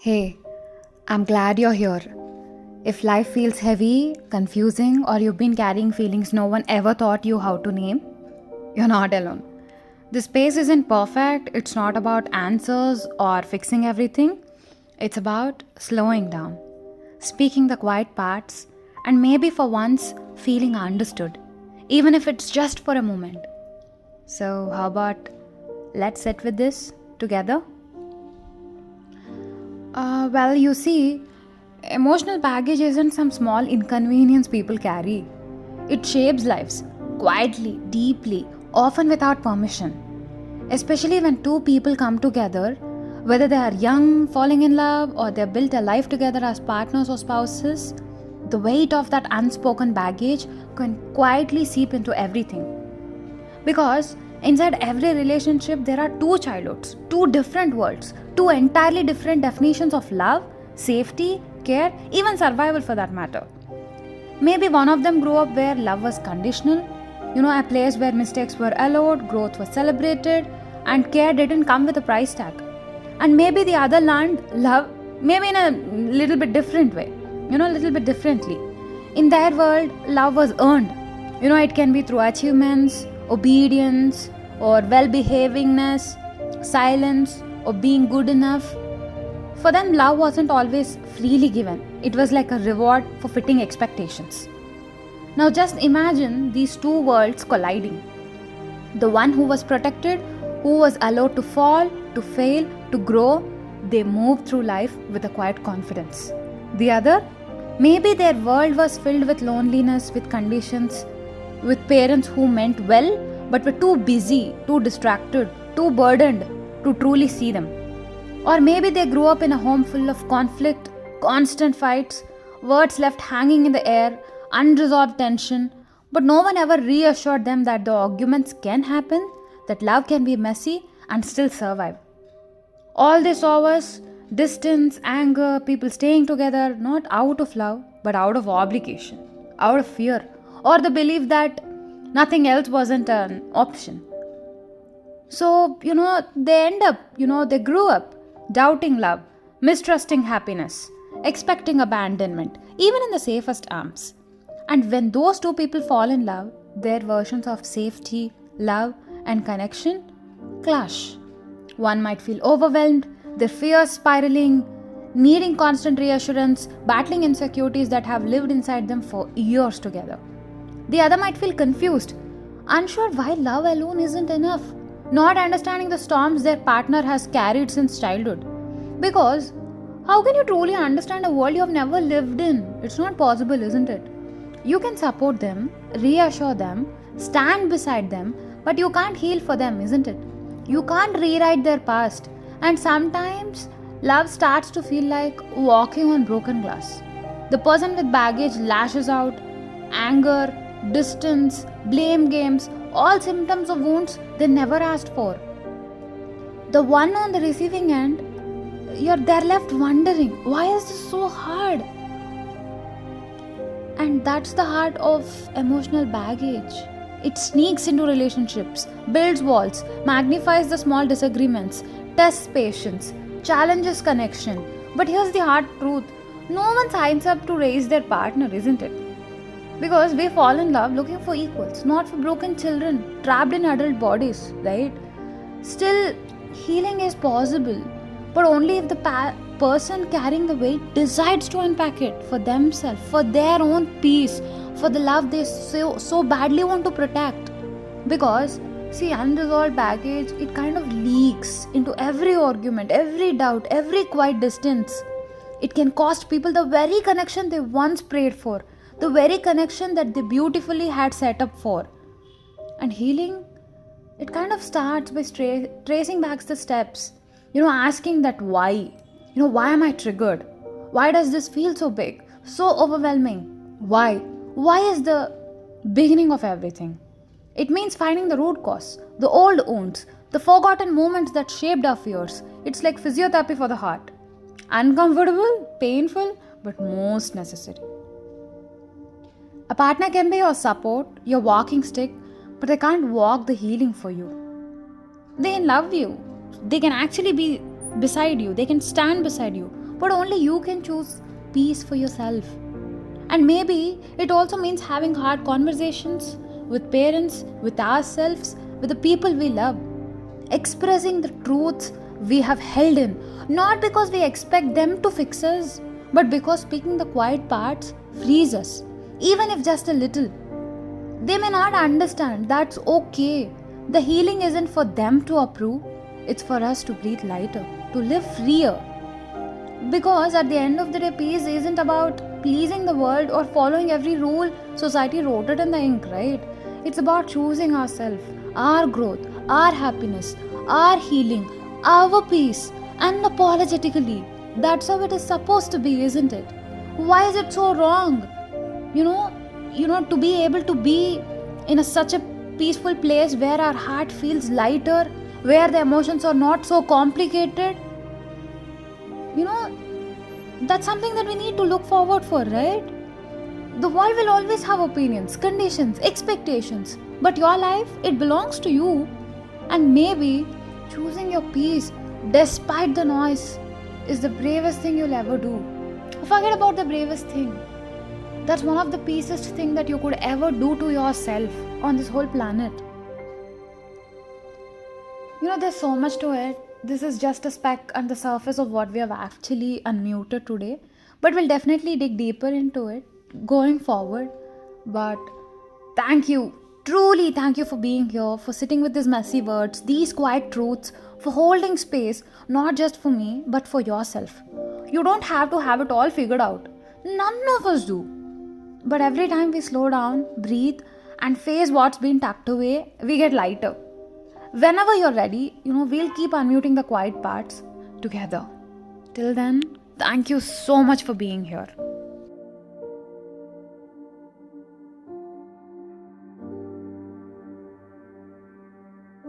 Hey, I'm glad you're here. If life feels heavy, confusing, or you've been carrying feelings no one ever taught you how to name, you're not alone. The space isn't perfect, it's not about answers or fixing everything. It's about slowing down, speaking the quiet parts, and maybe for once feeling understood, even if it's just for a moment. So, how about let's sit with this together? You see, emotional baggage isn't some small inconvenience people carry. It shapes lives quietly, deeply, often without permission. Especially when two people come together, whether they are young, falling in love, or they built a life together as partners or spouses, the weight of that unspoken baggage can quietly seep into everything. Because inside every relationship, there are two childhoods, two different worlds, two entirely different definitions of love, safety, care, even survival for that matter. Maybe one of them grew up where love was conditional, a place where mistakes were allowed, growth was celebrated, and care didn't come with a price tag. And maybe the other learned love, maybe in a little bit different way, a little bit differently. In their world, love was earned. It can be through achievements, obedience, or well behavingness, silence, or being good enough. For them, love wasn't always freely given, it was like a reward for fitting expectations. Now, just imagine these two worlds colliding. The one who was protected, who was allowed to fall, to fail, to grow, they moved through life with a quiet confidence. The other, maybe their world was filled with loneliness, with conditions, with parents who meant well but were too busy, too distracted, too burdened to truly see them. Or maybe they grew up in a home full of conflict, constant fights, words left hanging in the air, unresolved tension, but no one ever reassured them that the arguments can happen, that love can be messy and still survive. All they saw was distance, anger, people staying together not out of love but out of obligation, out of fear, or the belief that nothing else wasn't an option. So, they end up, they grew up doubting love, mistrusting happiness, expecting abandonment, even in the safest arms. And when those two people fall in love, their versions of safety, love, and connection clash. One might feel overwhelmed, their fears spiraling, needing constant reassurance, battling insecurities that have lived inside them for years together. The other might feel confused, unsure why love alone isn't enough, not understanding the storms their partner has carried since childhood. Because how can you truly understand a world you have never lived in? It's not possible, isn't it? You can support them, reassure them, stand beside them, but you can't heal for them, isn't it? You can't rewrite their past, and sometimes love starts to feel like walking on broken glass. The person with baggage lashes out, anger, distance, blame games, all symptoms of wounds they never asked for. The one on the receiving end, they're left wondering, why is this so hard? And that's the heart of emotional baggage. It sneaks into relationships, builds walls, magnifies the small disagreements, tests patience, challenges connection. But here's the hard truth, no one signs up to raise their partner, isn't it? Because we fall in love looking for equals, not for broken children trapped in adult bodies, right? Still, healing is possible, but only if the person carrying the weight decides to unpack it for themselves, for their own peace, for the love they so badly want to protect. Because, see, unresolved baggage, it kind of leaks into every argument, every doubt, every quiet distance. It can cost people the very connection they once prayed for, the very connection that they beautifully had set up for. And healing, it kind of starts by tracing back the steps, asking that why. Why am I triggered? Why does this feel so big, so overwhelming? Why? Why is the beginning of everything? It means finding the root cause, the old wounds, the forgotten moments that shaped our fears. It's like physiotherapy for the heart. Uncomfortable, painful, but most necessary. A partner can be your support, your walking stick, but they can't walk the healing for you. They love you. They can actually be beside you, they can stand beside you, but only you can choose peace for yourself. And maybe it also means having hard conversations with parents, with ourselves, with the people we love, expressing the truths we have held in, not because we expect them to fix us, but because speaking the quiet parts frees us, even if just a little. They may not understand, that's okay. The healing isn't for them to approve, it's for us to breathe lighter, to live freer. Because at the end of the day, peace isn't about pleasing the world or following every rule society wrote it in the ink, right? It's about choosing ourselves, our growth, our happiness, our healing, our peace, unapologetically. That's how it is supposed to be, isn't it? Why is it so wrong? You know, to be able to be in such a peaceful place where our heart feels lighter, where the emotions are not so complicated, you know, that's something that we need to look forward for, right? The world will always have opinions, conditions, expectations, but your life, it belongs to you. And maybe choosing your peace despite the noise is the bravest thing you'll ever do. Forget about the bravest thing. That's one of the peacest thing that you could ever do to yourself on this whole planet. There's so much to it. This is just a speck on the surface of what we have actually unmuted today. But we'll definitely dig deeper into it going forward. But thank you. Truly, thank you for being here, for sitting with these messy words, these quiet truths, for holding space, not just for me, but for yourself. You don't have to have it all figured out. None of us do. But every time we slow down, breathe, and face what's been tucked away, we get lighter. Whenever you're ready, we'll keep unmuting the quiet parts together. Till then, thank you so much for being here.